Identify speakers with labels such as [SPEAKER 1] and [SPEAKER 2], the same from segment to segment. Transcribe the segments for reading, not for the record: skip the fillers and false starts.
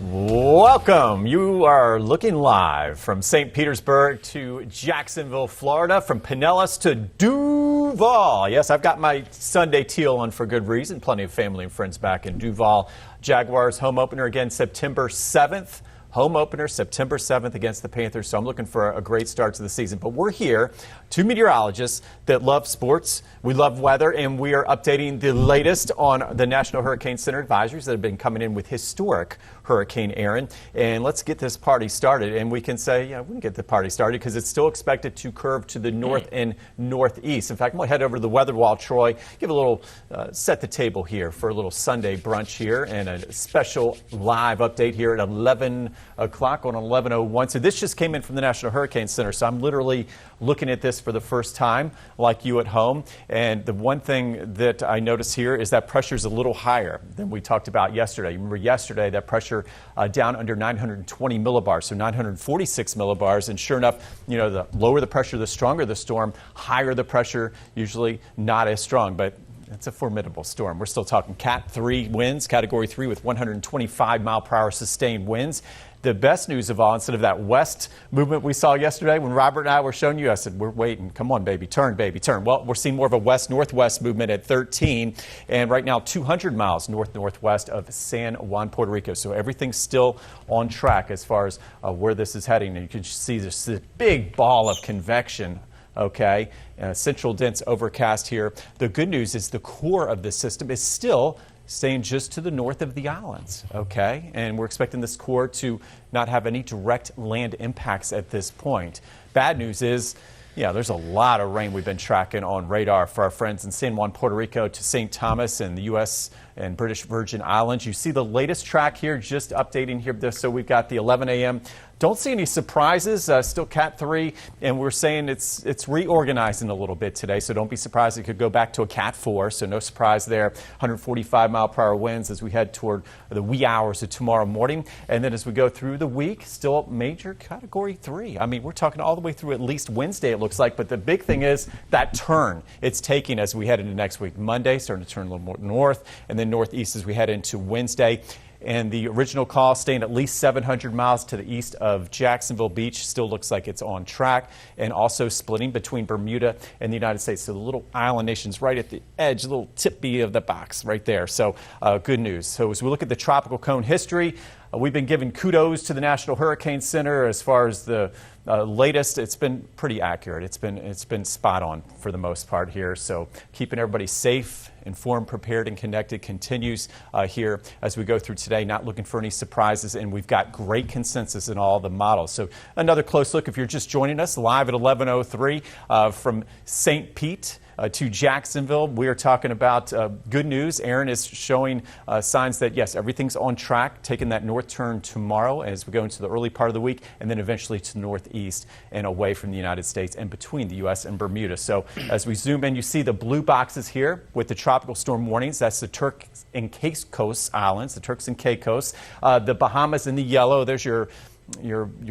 [SPEAKER 1] Welcome. You are looking live from St. Petersburg to Jacksonville, Florida, from Pinellas to Duval. Yes, I've got my Sunday teal on for good reason. Plenty of family and friends back in Duval. Jaguars home opener again September 7th. Home opener September 7th against the Panthers, so I'm looking for a great start to the season. But we're here, two meteorologists that love sports, we love weather, and we are updating the latest on the National Hurricane Center advisories that have been coming in with historic Hurricane Erin. And let's get this party started. And we can say, yeah, we can get the party started because it's still expected to curve to the north and northeast. In fact, I'm going to head over to the weather wall, Troy, give a little, set the table here for a little Sunday brunch here and a special live update here at 11 o'clock on 11:01. So this just came in from the National Hurricane Center. So I'm literally looking at this for the first time, like you at home. And the one thing that I notice here is that pressure is a little higher than we talked about yesterday. You remember yesterday that pressure down under 920 millibars, so 946 millibars. And sure enough, you know, the lower the pressure, the stronger the storm, higher the pressure, usually not as strong. But it's a formidable storm. We're still talking Cat 3 winds, Category 3 with 125 mile per hour sustained winds. The best news of all, instead of that west movement we saw yesterday when Robert and I were showing you, I said, we're waiting. Come on, baby. Turn, baby, turn. Well, we're seeing more of a west-northwest movement at 13, and right now 200 miles north-northwest of San Juan, Puerto Rico. So everything's still on track as far as where this is heading. And you can see this big ball of convection. Okay, central dense overcast here. The good news is the core of the system is still staying just to the north of the islands, okay? And we're expecting this core to not have any direct land impacts at this point. Bad news is, yeah, there's a lot of rain we've been tracking on radar for our friends in San Juan, Puerto Rico to St. Thomas and the U.S. and British Virgin Islands. You see the latest track here, just updating here. So we've got the 11 a.m. Don't see any surprises, still Cat 3, and we're saying it's reorganizing a little bit today, so don't be surprised. It could go back to a Cat 4, so no surprise there. 145 mile per hour winds as we head toward the wee hours of tomorrow morning. And then as we go through the week, still major Category 3. I mean, we're talking all the way through at least Wednesday, it looks like, but the big thing is that turn it's taking as we head into next week. Monday, starting to turn a little more north, and then northeast as we head into Wednesday. And the original call staying at least 700 miles to the east of Jacksonville Beach still looks like it's on track, and also splitting between Bermuda and the United States. So the little island nation's right at the edge, a little tippy of the box right there. So good news. So as we look at the tropical cone history, we've been giving kudos to the National Hurricane Center as far as the latest. It's been pretty accurate. It's been spot on for the most part here. So keeping everybody safe, informed, prepared, and connected continues here as we go through today. Not looking for any surprises, and we've got great consensus in all the models. So another close look if you're just joining us live at 11:03 from St. Pete to Jacksonville. We are talking about good news. Erin is showing signs that, yes, everything's on track, taking that north turn tomorrow as we go into the early part of the week, and then eventually to the northeast and away from the United States and between the U.S. and Bermuda. So as we zoom in, you see the blue boxes here with the tropical storm warnings. That's the Turks and Caicos Islands, the Turks and Caicos. The Bahamas in the yellow, there's your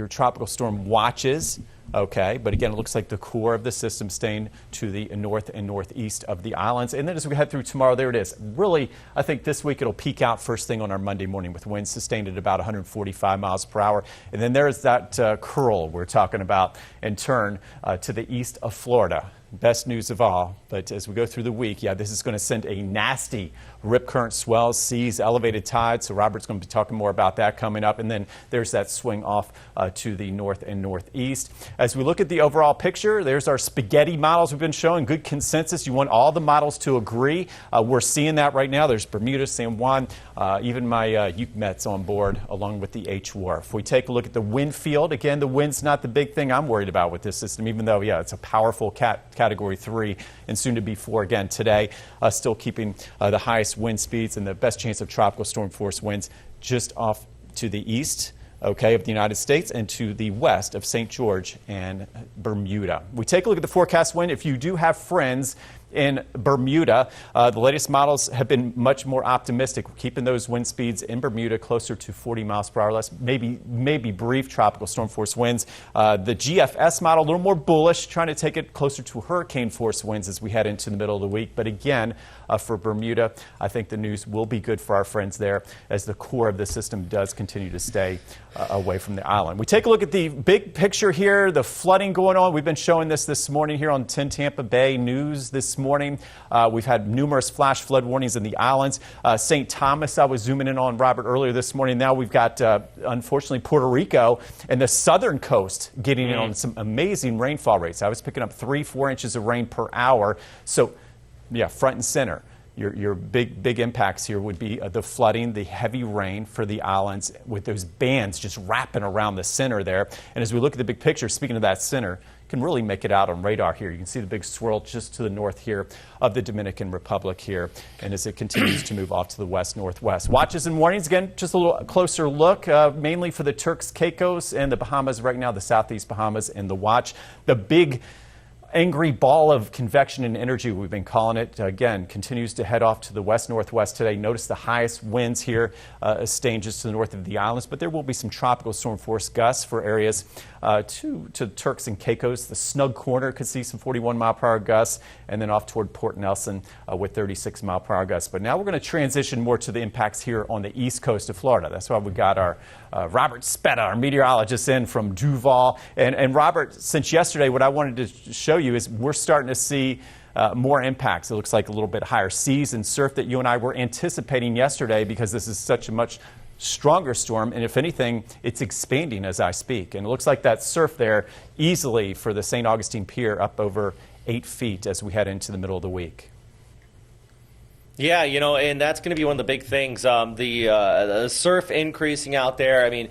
[SPEAKER 1] tropical storm watches. Okay, but again, it looks like the core of the system staying to the north and northeast of the islands. And then as we head through tomorrow, there it is. Really, I think this week it'll peak out first thing on our Monday morning with winds sustained at about 145 miles per hour. And then there's that curl we're talking about and turn to the east of Florida. Best news of all, but as we go through the week, yeah, this is going to send a nasty rip current, swells, seas, elevated tides. So Robert's going to be talking more about that coming up. And then there's that swing off to the north and northeast. As we look at the overall picture, there's our spaghetti models we've been showing. Good consensus. You want all the models to agree. We're seeing that right now. There's Bermuda, San Juan, even my UMET's on board along with the H-WRF. If we take a look at the wind field, again, the wind's not the big thing I'm worried about with this system, even though, yeah, it's a powerful Category 3 and soon to be 4 again today. Still keeping the highest wind speeds and the best chance of tropical storm force winds just off to the east, okay, of the United States and to the west of St. George and Bermuda. We take a look at the forecast wind. If you do have friends in Bermuda. The latest models have been much more optimistic, keeping those wind speeds in Bermuda closer to 40 miles per hour, less maybe brief tropical storm force winds. The GFS model, a little more bullish, trying to take it closer to hurricane force winds as we head into the middle of the week. But again, for Bermuda, I think the news will be good for our friends there as the core of the system does continue to stay away from the island. We take a look at the big picture here, the flooding going on. We've been showing this morning here on 10 Tampa Bay News this morning. We've had numerous flash flood warnings in the islands. St. Thomas, I was zooming in on, Robert, earlier this morning. Now we've got, unfortunately, Puerto Rico and the southern coast getting in on some amazing rainfall rates. I was picking up 3-4 inches of rain per hour. So, yeah, front and center. Your big impacts here would be the flooding, the heavy rain for the islands with those bands just wrapping around the center there. And as we look at the big picture, speaking of that center, you can really make it out on radar here. You can see the big swirl just to the north here of the Dominican Republic here. And as it continues to move off to the west-northwest. Watches and warnings, again, just a little closer look, mainly for the Turks, Caicos, and the Bahamas right now, the southeast Bahamas in the watch. The big angry ball of convection and energy, we've been calling it, again, continues to head off to the west-northwest today. Notice the highest winds here staying just to the north of the islands, but there will be some tropical storm force gusts for areas to Turks and Caicos. The snug corner could see some 41-mile-per-hour gusts, and then off toward Port Nelson with 36-mile-per-hour gusts. But now we're going to transition more to the impacts here on the east coast of Florida. That's why we got our Robert Speta, our meteorologist, in from Duval. And Robert, since yesterday, what I wanted to show you is we're starting to see more impacts. It looks like a little bit higher seas and surf that you and I were anticipating yesterday because this is such a much stronger storm, and if anything, it's expanding as I speak. And it looks like that surf there easily for the St. Augustine Pier up over 8 feet as we head into the middle of the week.
[SPEAKER 2] Yeah, and that's going to be one of the big things. The surf increasing out there. I mean,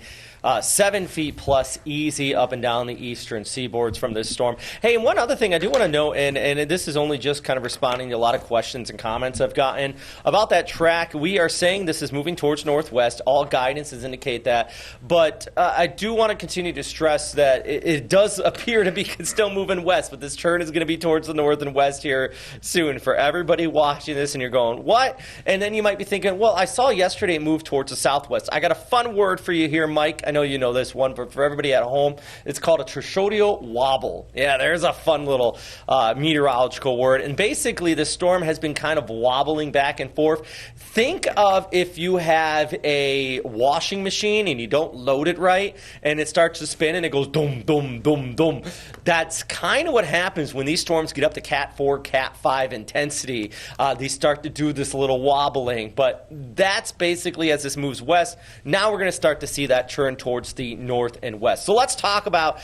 [SPEAKER 2] 7 feet plus easy up and down the eastern seaboards from this storm. Hey, and one other thing I do want to note, and this is only just kind of responding to a lot of questions and comments I've gotten about that track. We are saying this is moving towards northwest. All guidances indicate that. But I do want to continue to stress that it does appear to be still moving west, but this turn is going to be towards the north and west here soon. For everybody watching this and you're going, what? And then you might be thinking, well, I saw yesterday it moved towards the southwest. I got a fun word for you here, Mike. I know you know this one, but for everybody at home, it's called a trochodial wobble. Yeah, there's a fun little meteorological word. And basically, the storm has been kind of wobbling back and forth. Think of if you have a washing machine and you don't load it right, and it starts to spin and it goes dum, dum, dum, dum. That's kind of what happens when these storms get up to Cat 4, Cat 5 intensity. They start to do this little wobbling, but that's basically as this moves west. Now we're going to start to see that turn towards the north and west. So let's talk about,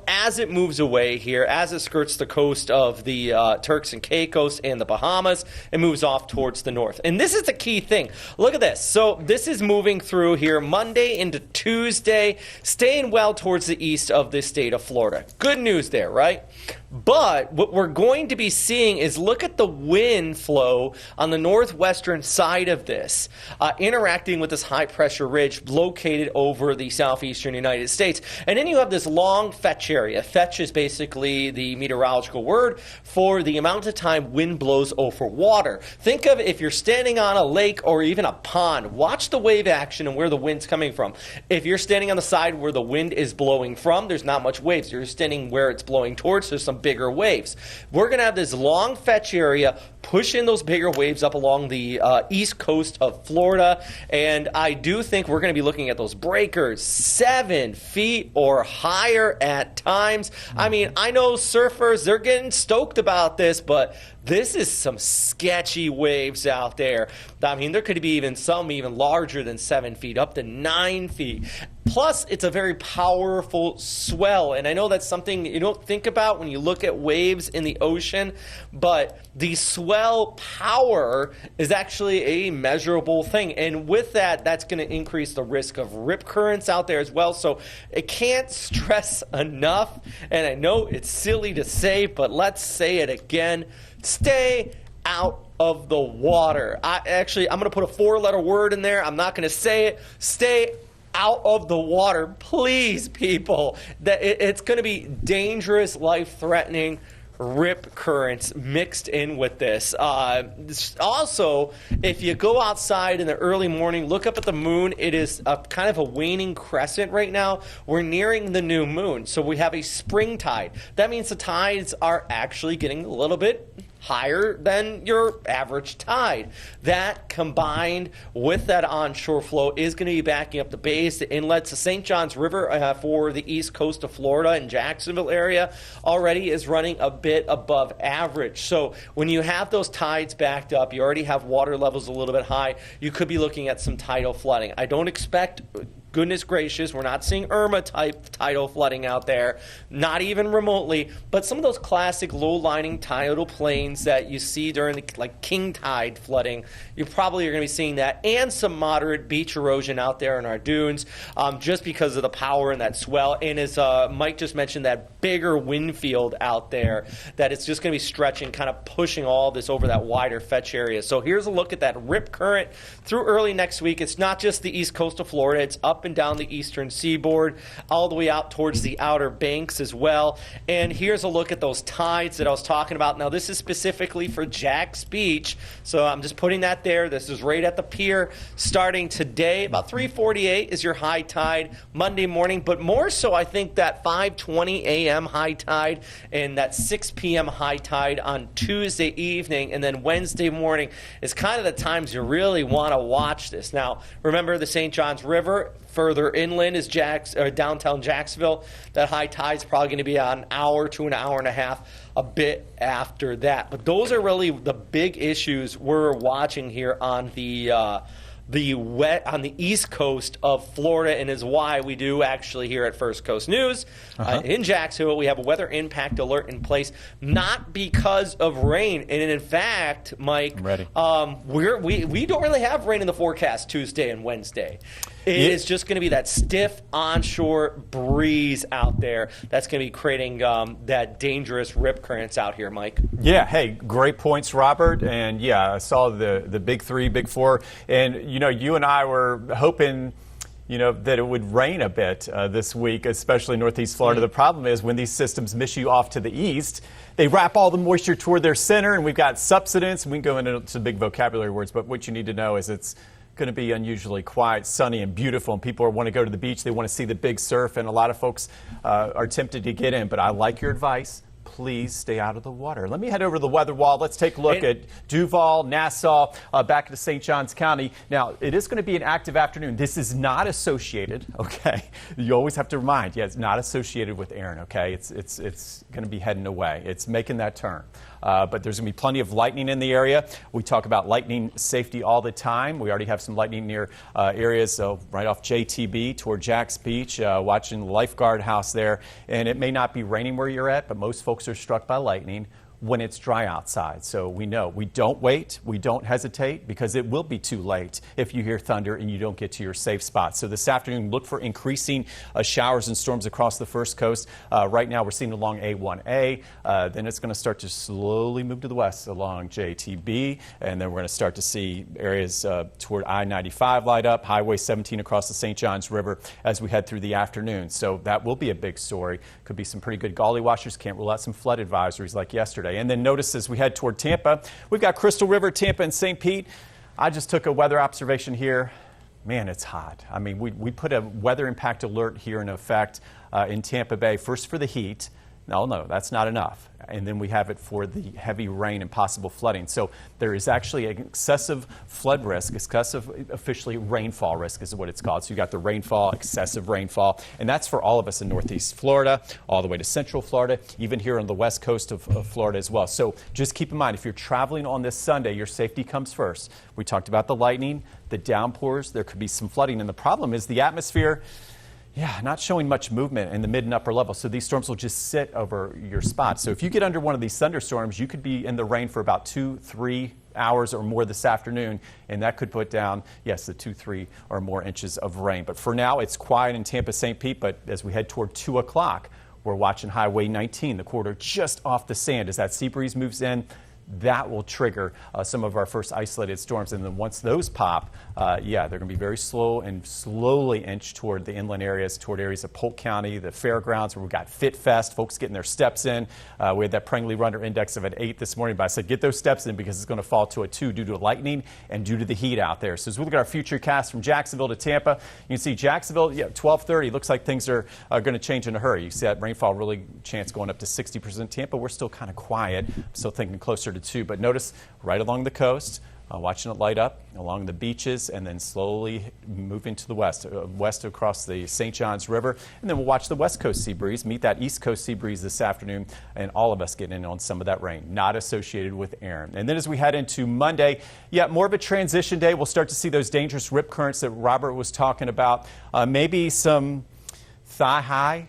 [SPEAKER 2] as it moves away here, as it skirts the coast of the Turks and Caicos and the Bahamas, it moves off towards the north. And this is the key thing. Look at this. So this is moving through here Monday into Tuesday, staying well towards the east of the state of Florida. Good news there, right? But what we're going to be seeing is look at the wind flow on the northwestern side of this, interacting with this high-pressure ridge located over the southeastern United States. And then you have this long fetch area. Fetch is basically the meteorological word for the amount of time wind blows over water. Think of if you're standing on a lake or even a pond. Watch the wave action and where the wind's coming from. If you're standing on the side where the wind is blowing from, there's not much waves. You're standing where it's blowing towards, there's some bigger waves. We're going to have this long fetch area pushing those bigger waves up along the east coast of Florida, and I do think we're going to be looking at those breakers 7 feet or higher at times. I mean, I know surfers, they're getting stoked about this, but this is some sketchy waves out there. I mean, there could be even some even larger than 7 feet, up to 9 feet. Plus, it's a very powerful swell, and I know that's something you don't think about when you look at waves in the ocean, but the swell power is actually a measurable thing, and with that, that's going to increase the risk of rip currents out there as well, so it can't stress enough, and I know it's silly to say, but let's say it again. Stay out of the water. I'm going to put a 4-letter word in there. I'm not going to say it. Stay out of the water, please, people. It's going to be dangerous, life-threatening, rip currents mixed in with this. Also, if you go outside in the early morning, look up at the moon. It is a kind of a waning crescent right now. We're nearing the new moon, so we have a spring tide. That means the tides are actually getting a little bit higher than your average tide. That combined with that onshore flow is going to be backing up the bays, the inlets. The St. Johns River for the east coast of Florida and Jacksonville area already is running a bit above average. So when you have those tides backed up, you already have water levels a little bit high, you could be looking at some tidal flooding. I don't expect, goodness gracious, we're not seeing Irma-type tidal flooding out there, not even remotely, but some of those classic low-lining tidal plains that you see during the, like king tide flooding, you probably are going to be seeing that, and some moderate beach erosion out there in our dunes, just because of the power and that swell. And as Mike just mentioned, that bigger wind field out there, that it's just going to be stretching, kind of pushing all this over that wider fetch area. So here's a look at that rip current through early next week. It's not just the east coast of Florida, it's up and down the eastern seaboard, all the way out towards the Outer Banks as well. And here's a look at those tides that I was talking about. Now, this is specifically for Jax Beach, so I'm just putting that there. This is right at the pier starting today. About 3:48 is your high tide Monday morning, but more so I think that 5:20 a.m. high tide and that 6 p.m. high tide on Tuesday evening, and then Wednesday morning is kind of the times you really want to watch this. Now, remember the St. Johns River, further inland is downtown Jacksonville. That high tide is probably going to be on an hour to an hour and a half, a bit after that. But those are really the big issues we're watching here on the east coast of Florida, and is why we do actually here at First Coast News in Jacksonville, we have a weather impact alert in place, not because of rain. And in fact, Mike,
[SPEAKER 1] I'm ready.
[SPEAKER 2] We don't really have rain in the forecast Tuesday and Wednesday. It is just going to be that stiff onshore breeze out there that's going to be creating that dangerous rip currents out here, Mike.
[SPEAKER 1] Yeah, hey, great points, Robert. And yeah, I saw the big three, big four. And, you and I were hoping, that it would rain a bit this week, especially in Northeast Florida. The problem is when these systems miss you off to the east, they wrap all the moisture toward their center, and we've got subsidence. We can go into some big vocabulary words, but what you need to know is it's going to be unusually quiet, sunny, and beautiful, and people want to go to the beach. They want to see the big surf, and a lot of folks are tempted to get in. But I like your advice. Please stay out of the water. Let me head over to the weather wall. Let's take a look at Duval, Nassau, back into St. Johns County. Now, it is going to be an active afternoon. This is not associated, okay? You always have to remind, it's not associated with Erin, okay? It's going to be heading away. It's making that turn. But there's going to be plenty of lightning in the area. We talk about lightning safety all the time. We already have some lightning near areas right off JTB toward Jax Beach, watching the lifeguard house there. And it may not be raining where you're at, but most folks are struck by lightning when it's dry outside. So we know we don't wait, we don't hesitate, because it will be too late if you hear thunder and you don't get to your safe spot. So this afternoon, look for increasing showers and storms across the First Coast. Right now we're seeing along A1A, then it's going to start to slowly move to the west along JTB, and then we're going to start to see areas toward I-95 light up, Highway 17 across the St. Johns River as we head through the afternoon. So that will be a big story. Could be some pretty good gully washers. Can't rule out some flood advisories like yesterday. And then notice as we head toward Tampa, we've got Crystal River, Tampa, and St. Pete. I just took a weather observation here. Man, it's hot. I mean, we put a weather impact alert here in effect in Tampa Bay, first for the heat. No, that's not enough. And then we have it for the heavy rain and possible flooding. So there is actually an excessive flood risk, excessive officially rainfall risk is what it's called. So you got the rainfall, excessive rainfall, and that's for all of us in Northeast Florida, all the way to Central Florida, even here on the west coast of Florida as well. So just keep in mind, if you're traveling on this Sunday, your safety comes first. We talked about the lightning, the downpours, there could be some flooding, and the problem is the atmosphere, not showing much movement in the mid and upper level. So these storms will just sit over your spot. So if you get under one of these thunderstorms, you could be in the rain for about 2-3 hours or more this afternoon, and that could put down, the 2-3 or more inches of rain. But for now, it's quiet in Tampa, St. Pete, but as we head toward 2 o'clock, we're watching Highway 19, the corridor just off the sand. As that sea breeze moves in, that will trigger some of our first isolated storms. And then once those pop, yeah, they're going to be very slow and slowly inch toward the inland areas, toward areas of Polk County, the fairgrounds where we've got Fit Fest, folks getting their steps in. We had that Prangley Runner Index of an 8 this morning, but I said get those steps in because it's going to fall to a 2 due to lightning and due to the heat out there. So as we look at our future cast from Jacksonville to Tampa, you can see Jacksonville, 12:30, looks like things are going to change in a hurry. You see that rainfall really chance going up to 60%. Tampa, we're still kind of quiet, still thinking closer to 2, but notice right along the coast, watching it light up along the beaches and then slowly moving to the west across the St. Johns River. And then we'll watch the west coast sea breeze meet that east coast sea breeze this afternoon, and all of us getting in on some of that rain, not associated with Erin. And then as we head into Monday, more of a transition day. We'll start to see those dangerous rip currents that Robert was talking about. Maybe some thigh-high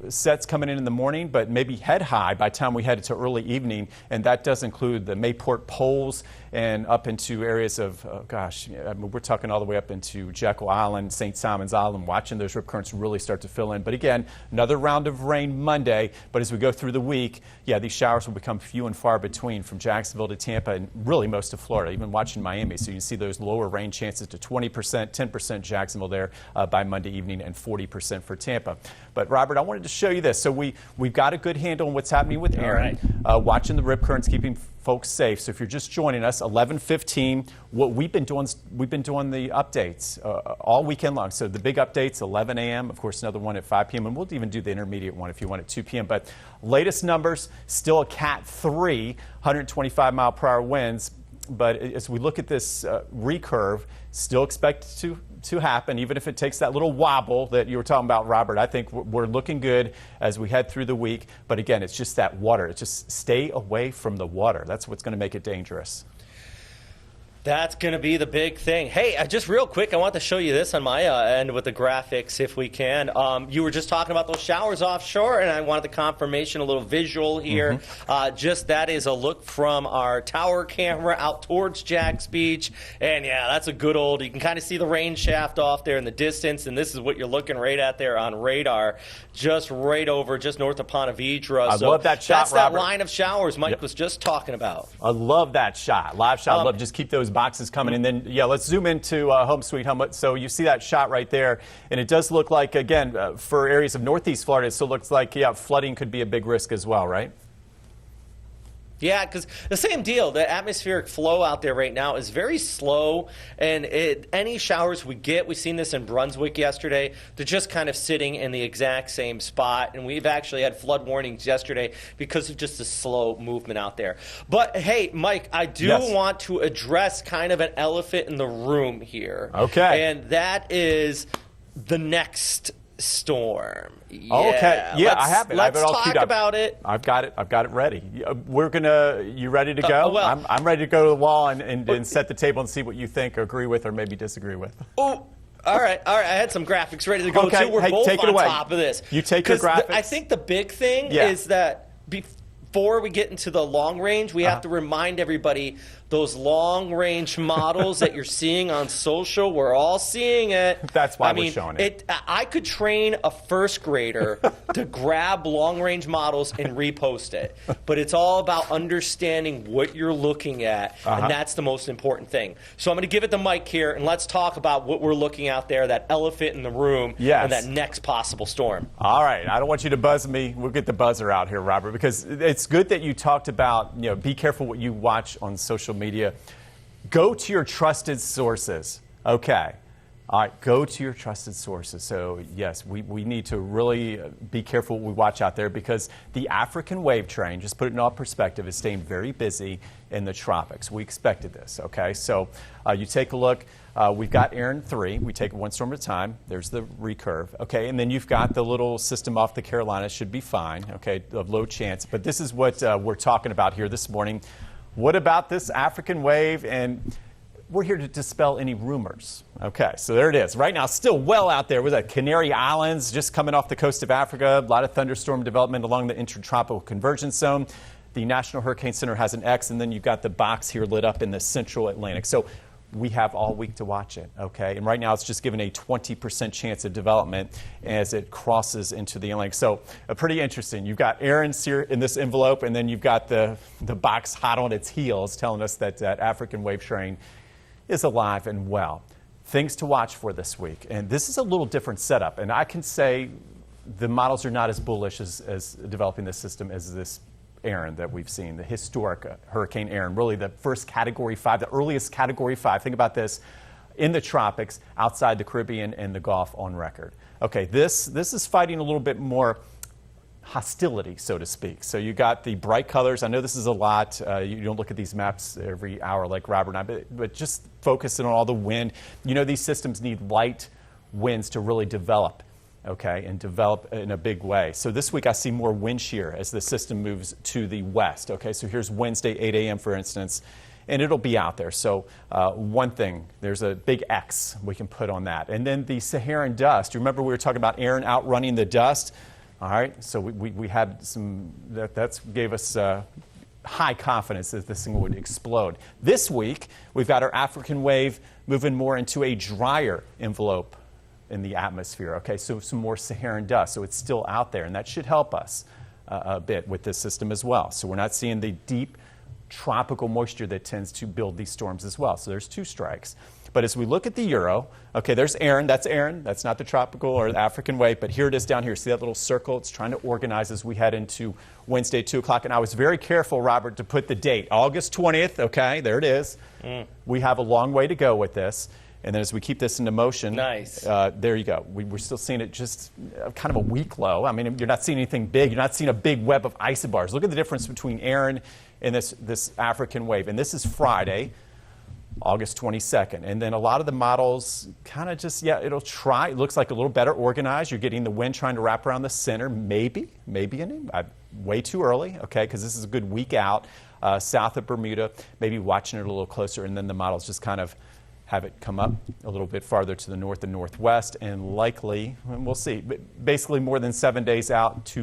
[SPEAKER 1] sets coming in the morning, but maybe head-high by the time we head into early evening, and that does include the Mayport Poles and up into areas of, we're talking all the way up into Jekyll Island, St. Simon's Island, watching those rip currents really start to fill in. But again, another round of rain Monday, but as we go through the week, these showers will become few and far between from Jacksonville to Tampa and really most of Florida, even watching Miami. So you can see those lower rain chances to 20%, 10% Jacksonville there by Monday evening, and 40% for Tampa. But Robert, I wanted to show you this. So we've got a good handle on what's happening with Erin, watching the rip currents, keeping folks safe. So if you're just joining us, 11:15, what we've been doing the updates all weekend long. So the big updates, 11 a.m., of course, another one at 5 p.m., and we'll even do the intermediate one if you want at 2 p.m. But latest numbers, still a Cat 3, 125 mile per hour winds. But as we look at this recurve, still expect to happen, even if it takes that little wobble that you were talking about, Robert. I think we're looking good as we head through the week. But again, it's just that water. It's just stay away from the water. That's what's going to make it dangerous.
[SPEAKER 2] That's going to be the big thing. Hey, just real quick, I want to show you this on my end with the graphics, if we can. You were just talking about those showers offshore, and I wanted the confirmation, a little visual here. Just that is a look from our tower camera out towards Jax Beach. And, that's a good old, you can kind of see the rain shaft off there in the distance, and this is what you're looking right at there on radar, just right over, just north of Ponte Vedra.
[SPEAKER 1] I love that shot,
[SPEAKER 2] That's
[SPEAKER 1] Robert.
[SPEAKER 2] that line of showers Mike was just talking about.
[SPEAKER 1] I love that shot. Live shot. I love just keep those boxes coming. And then, let's zoom into Home Sweet Home. So you see that shot right there. And it does look like, again, for areas of northeast Florida, it still looks like, flooding could be a big risk as well, right?
[SPEAKER 2] Yeah, because the same deal. The atmospheric flow out there right now is very slow, and any showers we get, we've seen this in Brunswick yesterday, they're just kind of sitting in the exact same spot, and we've actually had flood warnings yesterday because of just the slow movement out there. But, hey, Mike, I do want to address kind of an elephant in the room here.
[SPEAKER 1] Okay.
[SPEAKER 2] And that is the next storm.
[SPEAKER 1] Okay. I have it.
[SPEAKER 2] Let's
[SPEAKER 1] I have it all
[SPEAKER 2] talk
[SPEAKER 1] queued up.
[SPEAKER 2] about it.
[SPEAKER 1] I've got it ready. You ready to go? I'm ready to go to the wall and set the table and see what you think, agree with, or maybe disagree with.
[SPEAKER 2] Oh, all right. I had some graphics ready to go too. We're both
[SPEAKER 1] take it
[SPEAKER 2] on
[SPEAKER 1] away.
[SPEAKER 2] top of this.
[SPEAKER 1] You take your graphics.
[SPEAKER 2] I think the big thing is that before we get into the long range, we have to remind everybody those long-range models that you're seeing on social, we're all seeing it.
[SPEAKER 1] That's why we're showing it.
[SPEAKER 2] I could train a first grader to grab long-range models and repost it. But it's all about understanding what you're looking at, and that's the most important thing. So I'm going to give it the mic here, and let's talk about what we're looking out there, that elephant in the room, and that next possible storm.
[SPEAKER 1] All right. I don't want you to buzz me. We'll get the buzzer out here, Robert, because it's good that you talked about, be careful what you watch on social media. Go to your trusted sources. Okay. All right, go to your trusted sources. So, yes, we need to really be careful what we watch out there because the African wave train, just put it in all perspective, is staying very busy in the tropics. We expected this, okay? So you take a look. We've got Erin 3. We take it one storm at a time. There's the recurve, okay? And then you've got the little system off the Carolinas. Should be fine, okay, of low chance. But this is what we're talking about here this morning. What about this African wave? And we're here to dispel any rumors. Okay, so there it is. Right now, still well out there with the Canary Islands, just coming off the coast of Africa. A lot of thunderstorm development along the intertropical convergence zone. The National Hurricane Center has an X, and then you've got the box here lit up in the central Atlantic. So we have all week to watch it, okay? And right now it's just given a 20% chance of development as it crosses into the inland. So pretty interesting. You've got Erin here in this envelope, and then you've got the box hot on its heels telling us that African wave train is alive and well. Things to watch for this week. And this is a little different setup. And I can say the models are not as bullish as developing this system as this Erin that we've seen, the historic Hurricane Erin, really the first Category 5, the earliest Category 5. Think about this, in the tropics, outside the Caribbean and the Gulf on record. Okay, this is fighting a little bit more hostility, so to speak. So you got the bright colors. I know this is a lot. You don't look at these maps every hour like Robert and I, but just focusing on all the wind. You know, these systems need light winds to really develop. Okay, and develop in a big way. So this week I see more wind shear as the system moves to the west. Okay, so here's Wednesday, 8 a.m. for instance, and it'll be out there. So one thing, there's a big X we can put on that. And then the Saharan dust. You remember we were talking about Erin outrunning the dust? All right, so we had some, that gave us high confidence that this thing would explode. This week, we've got our African wave moving more into a drier envelope in the atmosphere, okay? So some more Saharan dust, so it's still out there, and that should help us a bit with this system as well. So we're not seeing the deep tropical moisture that tends to build these storms as well. So there's two strikes. But as we look at the Euro, okay, there's Erin. That's not the tropical or the African wave, but here it is down here. See that little circle? It's trying to organize as we head into Wednesday, 2 o'clock. And I was very careful, Robert, to put the date. August 20th, okay, there it is. We have a long way to go with this. And then as we keep this into motion,
[SPEAKER 2] nice.
[SPEAKER 1] There you go. We're still seeing it just kind of a weak low. I mean, you're not seeing anything big. You're not seeing a big web of isobars. Look at the difference between Erin and this African wave. And this is Friday, August 22nd. And then a lot of the models kind of just, it'll try. It looks like a little better organized. You're getting the wind trying to wrap around the center. Maybe way too early, okay, because this is a good week out south of Bermuda. Maybe watching it a little closer. And then the models just kind of have it come up a little bit farther to the north and northwest, and likely, and we'll see, but basically more than 7 days out,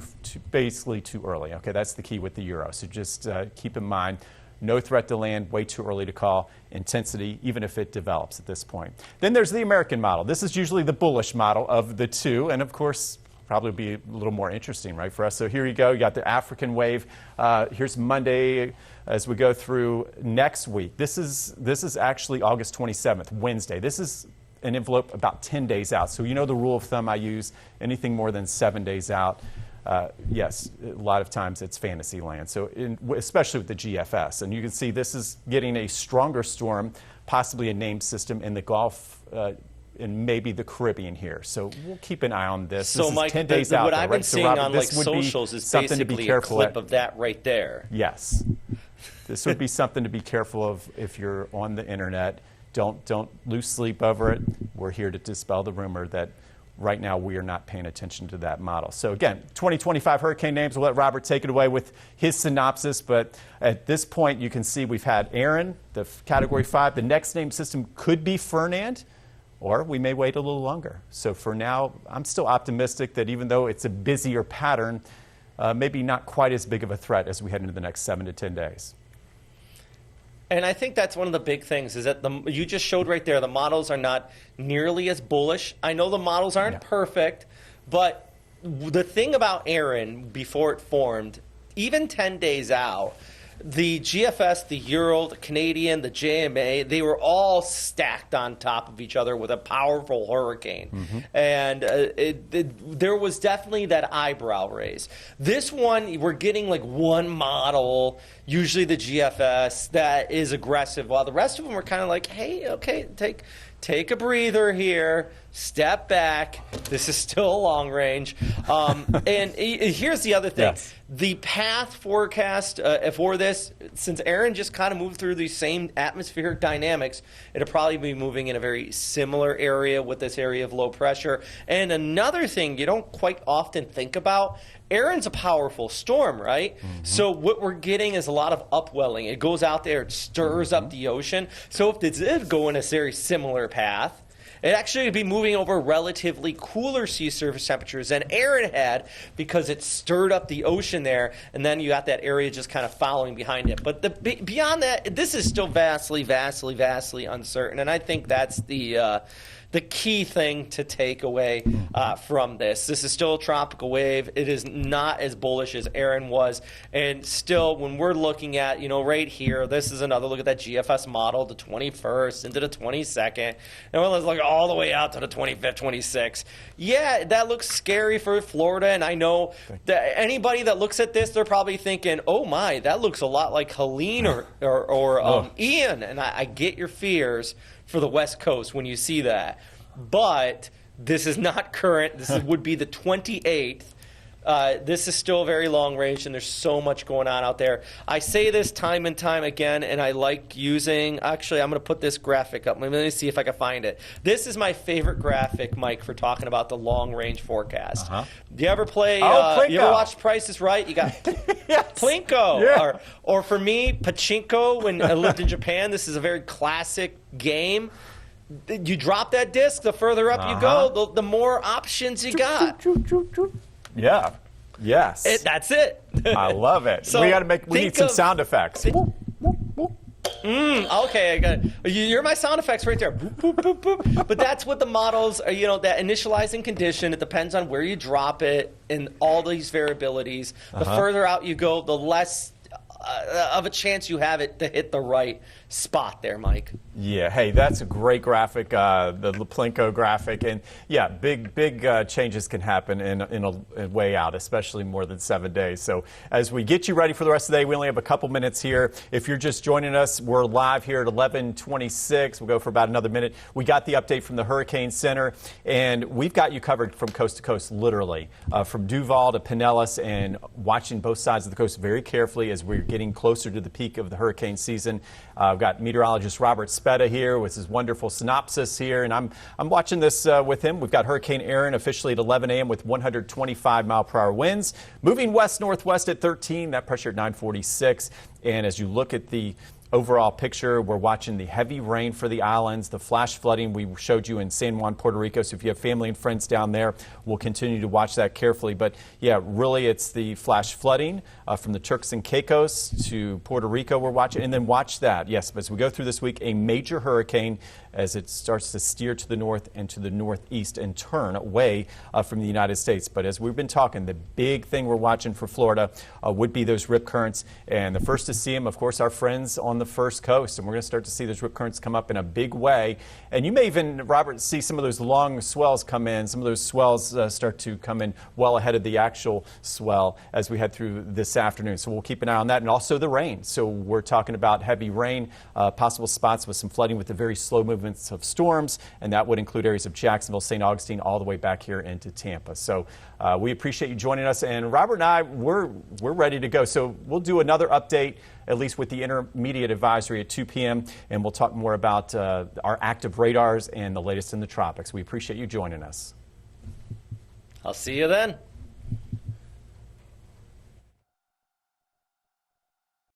[SPEAKER 1] basically too early. Okay, that's the key with the Euro. So just keep in mind, no threat to land, way too early to call, intensity, even if it develops at this point. Then there's the American model. This is usually the bullish model of the two, and of course, probably be a little more interesting, right, for us. So here you go. You got the African wave. Here's Monday as we go through next week. This is actually August 27th, Wednesday. This is an envelope about 10 days out. So you know the rule of thumb I use, anything more than 7 days out. Yes, a lot of times it's fantasy land, so especially with the GFS. And you can see this is getting a stronger storm, possibly a named system in the Gulf and maybe the Caribbean here. So we'll keep an eye on this.
[SPEAKER 2] So,
[SPEAKER 1] this
[SPEAKER 2] Mike,
[SPEAKER 1] is 10 days out
[SPEAKER 2] what
[SPEAKER 1] there,
[SPEAKER 2] I've been
[SPEAKER 1] right?
[SPEAKER 2] seeing
[SPEAKER 1] Robert,
[SPEAKER 2] on like socials is basically a clip of that right there.
[SPEAKER 1] Yes. This would be something to be careful of if you're on the internet. Don't lose sleep over it. We're here to dispel the rumor that right now we are not paying attention to that model. So again, 2025 hurricane names. We'll let Robert take it away with his synopsis. But at this point, you can see we've had Erin, the Category 5. The next named system could be Fernand, or we may wait a little longer. So for now, I'm still optimistic that even though it's a busier pattern, maybe not quite as big of a threat as we head into the next 7 to 10 days.
[SPEAKER 2] And I think that's one of the big things is that you just showed right there, the models are not nearly as bullish. I know the models aren't perfect, but the thing about Erin before it formed, even 10 days out, the GFS, the Euro, the Canadian, the JMA, they were all stacked on top of each other with a powerful hurricane. Mm-hmm. And there was definitely that eyebrow raise. This one, we're getting like one model, usually the GFS, that is aggressive, while the rest of them are kind of like, hey, okay, take a breather here, step back. This is still a long range. And here's the other thing. Yes. The path forecast for this, since Erin just kind of moved through these same atmospheric dynamics, it'll probably be moving in a very similar area with this area of low pressure. And another thing you don't quite often think about, Erin's a powerful storm, right? Mm-hmm. So what we're getting is a lot of upwelling. It goes out there, it stirs up the ocean. So if this did go in a very similar path, It actually would be moving over relatively cooler sea surface temperatures than Erin had because it stirred up the ocean there, and then you got that area just kind of following behind it. But beyond that, this is still vastly, vastly, vastly uncertain, and I think that's the key thing to take away from this. This is still a tropical wave. It is not as bullish as Erin was. And still, when we're looking at, right here, this is another look at that GFS model, the 21st into the 22nd. And let's look all the way out to the 25th, 26th. Yeah, that looks scary for Florida. And I know that anybody that looks at this, they're probably thinking, oh my, that looks a lot like Helene or Ian. And I get your fears for the West Coast when you see that. But this is not current. This would be the 28th. This is still very long range, and there's so much going on out there. I say this time and time again, and I like using – actually, I'm going to put this graphic up. Let me see if I can find it. This is my favorite graphic, Mike, for talking about the long-range forecast. Do you ever play you ever watch Price is Right? You got
[SPEAKER 1] yes.
[SPEAKER 2] Plinko.
[SPEAKER 1] Yeah.
[SPEAKER 2] Or for me, Pachinko when I lived in Japan. This is a very classic game. You drop that disc, the further up you go, the more options you got.
[SPEAKER 1] Yeah. Yes.
[SPEAKER 2] That's it.
[SPEAKER 1] I love it.
[SPEAKER 2] So
[SPEAKER 1] we need some sound effects.
[SPEAKER 2] Okay, I got it. You're my sound effects right there. Boop, boop, boop, boop. But that's what the models are, that initializing condition. It depends on where you drop it and all these variabilities. The further out you go, the less of a chance you have it to hit the right spot there, Mike.
[SPEAKER 1] Yeah, hey, that's a great graphic, the Plinko graphic. And yeah, big changes can happen in a way out, especially more than 7 days. So as we get you ready for the rest of the day, we only have a couple minutes here. If you're just joining us, we're live here at 11:26. We'll go for about another minute. We got the update from the Hurricane Center, and we've got you covered from coast to coast, literally, from Duval to Pinellas, and watching both sides of the coast very carefully as we're getting closer to the peak of the hurricane season. I've got meteorologist Robert Speta here with his wonderful synopsis here, and I'm watching this with him. We've got Hurricane Erin officially at 11 a.m. with 125-mile-per-hour winds, moving west-northwest at 13, that pressure at 946. And as you look at the overall picture, we're watching the heavy rain for the islands, the flash flooding we showed you in San Juan, Puerto Rico. So if you have family and friends down there, we'll continue to watch that carefully. But yeah, really it's the flash flooding from the Turks and Caicos to Puerto Rico we're watching. And then watch that, yes, as we go through this week, a major hurricane as it starts to steer to the north and to the northeast and turn away from the United States. But as we've been talking, the big thing we're watching for Florida would be those rip currents. And the first to see them, of course, our friends on the first coast. And we're going to start to see those rip currents come up in a big way. And you may even, Robert, see some of those long swells come in. Some of those swells start to come in well ahead of the actual swell as we head through this afternoon. So we'll keep an eye on that. And also the rain. So we're talking about heavy rain, possible spots with some flooding with the very slow movements of storms, and that would include areas of Jacksonville, St. Augustine, all the way back here into Tampa. So we appreciate you joining us, and Robert and I, we're ready to go. So we'll do another update, at least with the intermediate advisory at 2 p.m., and we'll talk more about our active radars and the latest in the tropics. We appreciate you joining us.
[SPEAKER 2] I'll see you then.